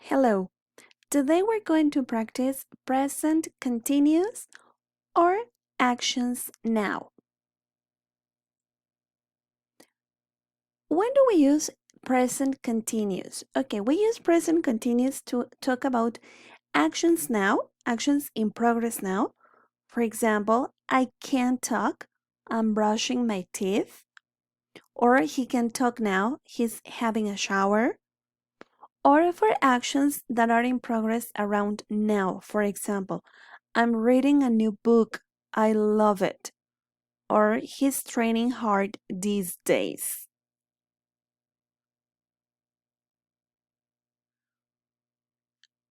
Hello. Today we're going to practice present continuous or actions now. When do we use present continuous? Okay, we use present continuous to talk about actions now, actions in progress now. For example, I can't talk, I'm brushing my teeth. Or he can talk now, he's having a shower. Or for actions that are in progress around now. For example, I'm reading a new book. I love it. Or he's training hard these days.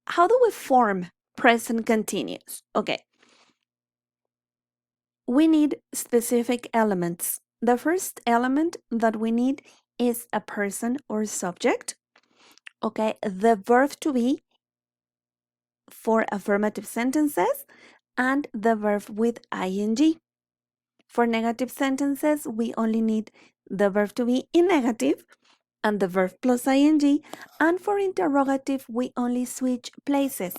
How do we form present continuous? Okay. We need specific elements. The first element that we need is a person or subject. Okay, the verb to be for affirmative sentences and the verb with ing. For negative sentences, we only need the verb to be in negative and the verb plus ing. And for interrogative, we only switch places.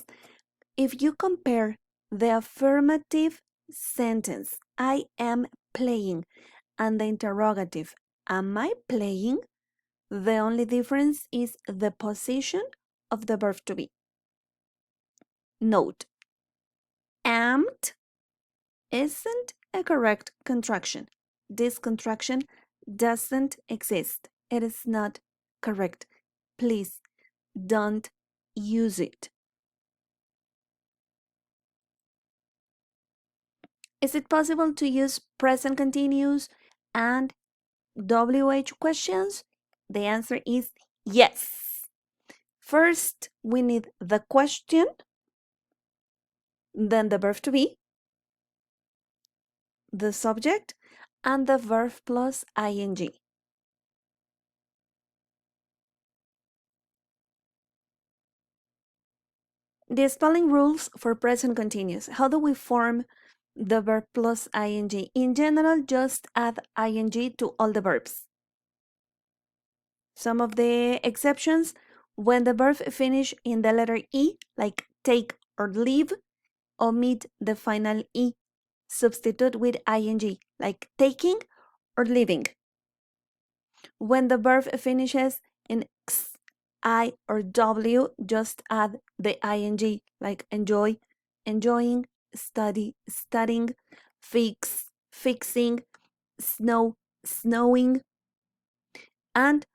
If you compare the affirmative sentence, I am playing, and the interrogative, am I playing? The only difference is the position of the verb to be. Note, amt isn't a correct contraction. This contraction doesn't exist. It is not correct. Please don't use it. Is it possible to use present continuous and WH questions? The answer is yes. First, we need the question, then the verb to be, the subject, and the verb plus ing. The spelling rules for present continuous. How do we form the verb plus ing? In general, just add ing to all the verbs. Some of the exceptions, when the verb finish in the letter E, like take or leave, omit the final E. Substitute with ing, like taking or leaving. When the verb finishes in X, I, or W, just add the ing, like enjoy, enjoying, study, studying, fix, fixing, snow, snowing. And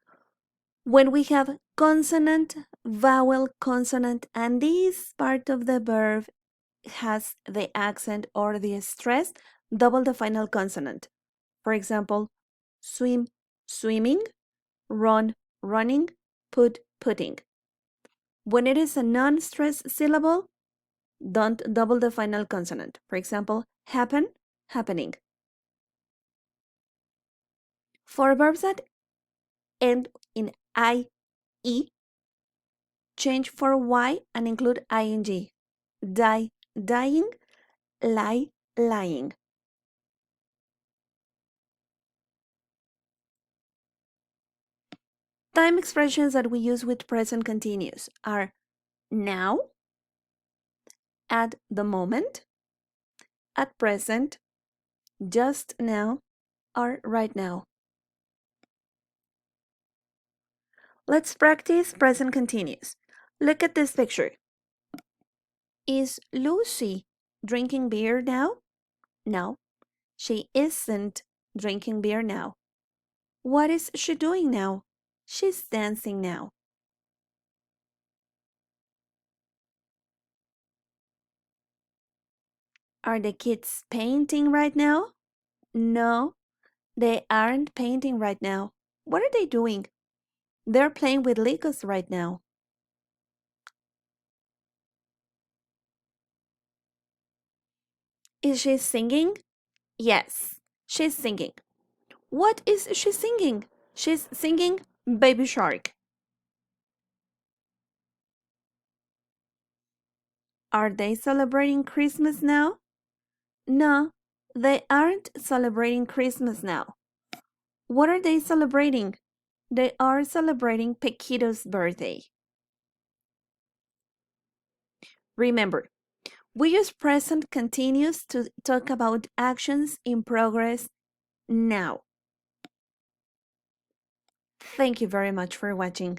when we have consonant, vowel, consonant, and this part of the verb has the accent or the stress, double the final consonant. For example, swim, swimming, run, running, put, putting. When it is a non-stress syllable, don't double the final consonant. For example, happen, happening. For verbs that end in IE, change for Y and include ing. Die, dying, lie, lying. Time expressions that we use with present continuous are now, at the moment, at present, just now, or right now. Let's practice present continuous. Look at this picture. Is Lucy drinking beer now? No, she isn't drinking beer now. What is she doing now? She's dancing now. Are the kids painting right now? No, they aren't painting right now. What are they doing? They're playing with Legos right now. Is she singing? Yes, she's singing. What is she singing? She's singing Baby Shark. Are they celebrating Christmas now? No, they aren't celebrating Christmas now. What are they celebrating? They are celebrating Paquito's birthday. Remember, we use present continuous to talk about actions in progress now. Thank you very much for watching.